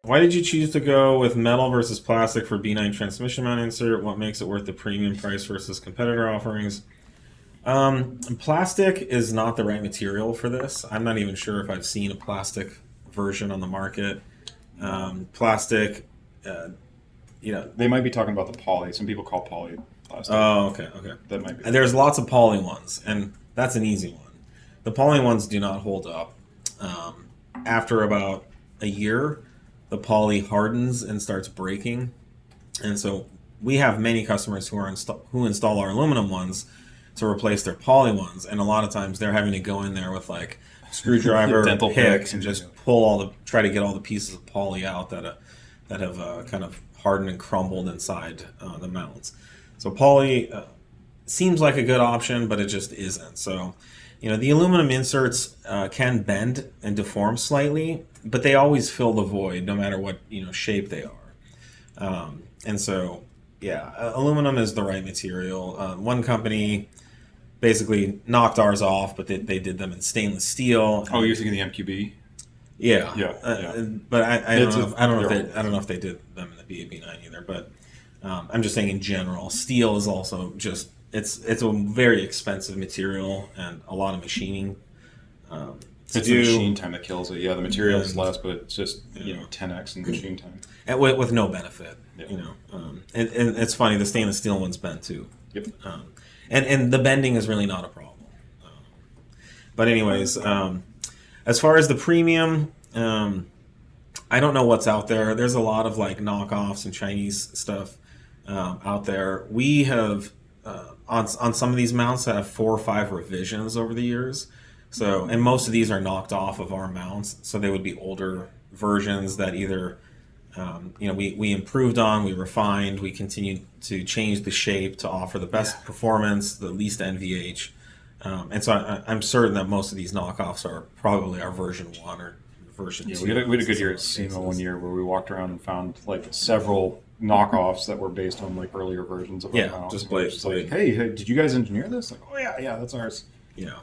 Why did you choose to go with metal versus plastic for B9 transmission mount insert? What makes it worth the premium price versus competitor offerings? Plastic is not the right material for this. I'm not even sure if I've seen a plastic version on the market. Plastic, uh, you know. They might be talking about the poly. Some people call poly plastic. Oh, okay, okay. That might be. And there's lots of poly ones, and that's an easy one. The poly ones do not hold up. After about a year, the poly hardens and starts breaking, and so we have many customers who install our aluminum ones to replace their poly ones, and a lot of times they're having to go in there with like screwdriver, Dental pick, picks, and just try to get all the pieces of poly out that have kind of hardened and crumbled inside the mounts. So poly seems like a good option, but it just isn't. So, the aluminum inserts can bend and deform slightly, but they always fill the void, no matter what shape they are. And so, yeah, aluminum is the right material. One company basically knocked ours off, but they did them in stainless steel. Oh, you're thinking the MQB? Yeah, Yeah. But I don't know if they did them in the BAB9 either. But I'm just saying in general, steel is also just it's a very expensive material and a lot of machining. It's the machine time that kills it. Yeah, the material is less, but it's just 10x in machine time. And with no benefit. Yeah. And it's funny, the stainless steel one's bent too. Yep. And the bending is really not a problem. But anyways, as far as the premium, I don't know what's out there. There's a lot of like knockoffs and Chinese stuff out there. We have on some of these mounts have 4 or 5 revisions over the years. So, and most of these are knocked off of our mounts, so they would be older versions that either we improved on, we refined, we continued to change the shape to offer the best performance, the least NVH. And so I'm certain that most of these knockoffs are probably our version 1 or version 2. Yeah, we had a good year at SEMA one year where we walked around and found like several knockoffs that were based on like earlier versions of our mounts. Just blade. Like, hey, did you guys engineer this? Like, oh yeah, that's ours. Yeah.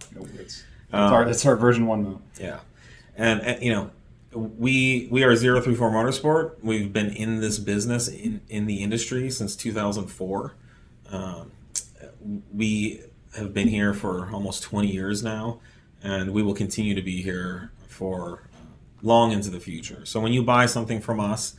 That's our version 1 mount. Yeah. And we are 034 Motorsport. We've been in this business in the industry since 2004. We have been here for almost 20 years now, and we will continue to be here for long into the future. So when you buy something from us,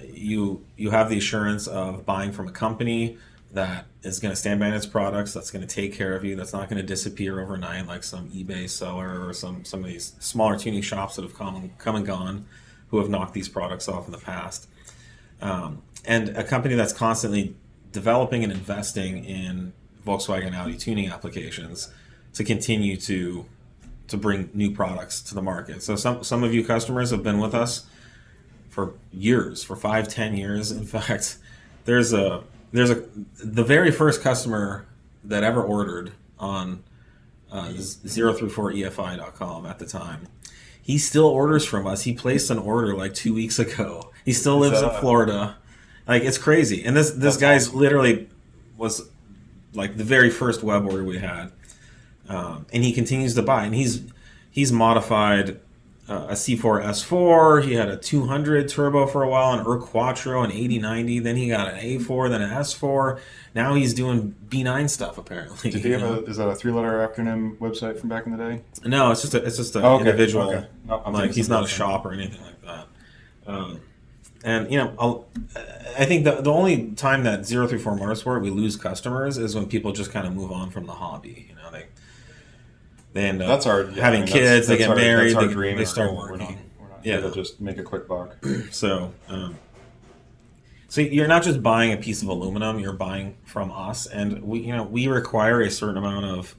you have the assurance of buying from a company that is going to stand behind its products, that's going to take care of you, that's not going to disappear overnight like some eBay seller or some of these smaller tuning shops that have come and gone who have knocked these products off in the past. And a company that's constantly developing and investing in Volkswagen Audi tuning applications to continue to bring new products to the market. So some of you customers have been with us for years, for 5-10 years. In fact, there's the very first customer that ever ordered on 034EFI.com at the time. He still orders from us. He placed an order like 2 weeks ago. He still lives in Florida. Like, it's crazy. And this guy's awesome. Literally was like the very first web order we had. And he continues to buy. And he's modified a C4 S4. He had a 200 turbo for a while, an Quattro, an 8090. Then he got an A4, then an S4. Now he's doing B9 stuff apparently. Did he have is that a 3-letter acronym website from back in the day? No, it's just an individual. Okay. No, like he's not a shop or anything like that. And I think the only time that 034 Motorsport we lose customers is when people just kind of move on from the hobby. They end up having kids, they get married, they start working. We're not here to just make a quick buck. So you're not just buying a piece of aluminum; you're buying from us, and we require a certain amount of.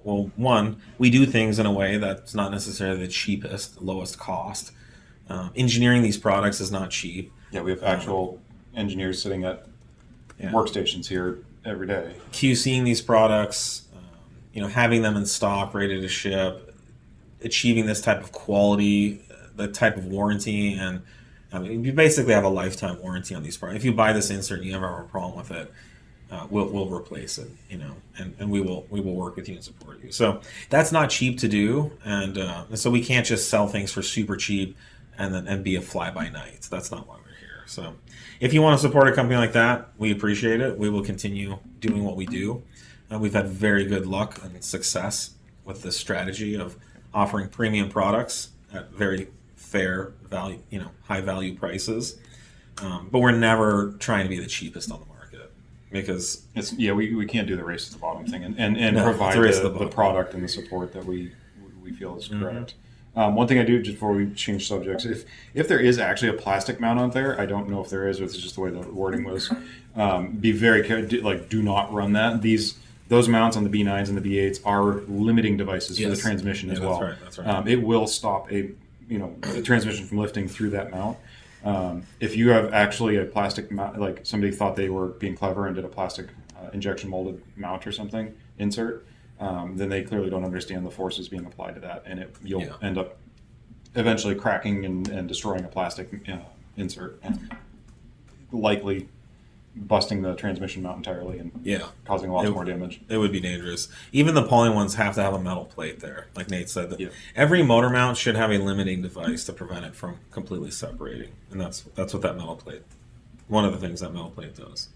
One, we do things in a way that's not necessarily the cheapest, lowest cost. Engineering these products is not cheap. Yeah, we have actual engineers sitting at workstations here every day. QCing these products. Having them in stock, ready to ship, achieving this type of quality, the type of warranty, and you basically have a lifetime warranty on these products. If you buy this insert and you ever have a problem with it, we'll replace it, and we will work with you and support you. So that's not cheap to do, and so we can't just sell things for super cheap and be a fly by night. That's not why we're here. So if you want to support a company like that, we appreciate it. We will continue doing what we do. We've had very good luck and success with this strategy of offering premium products at very fair value, high value prices. But we're never trying to be the cheapest on the market, because we can't do the race to the bottom thing and No, provide it's a race to the the bottom. product and the support that we feel is correct. One thing I do just before we change subjects, if there is actually a plastic mount out there, I don't know if there is, or it's just the way the wording was. Be very careful. Like, do not run that. Those mounts on the B9s and the B8s are limiting devices for the transmission as well. That's right. It will stop the transmission from lifting through that mount. If you have actually a plastic mount, like somebody thought they were being clever and did a plastic injection molded mount or something insert, then they clearly don't understand the forces being applied to that, and you'll end up eventually cracking and destroying a plastic insert, and likely busting the transmission mount entirely and causing lots more damage. It would be dangerous. Even the Pauling ones have to have a metal plate there, like Nate said. Yeah. Every motor mount should have a limiting device to prevent it from completely separating, and that's what that metal plate. One of the things that metal plate does.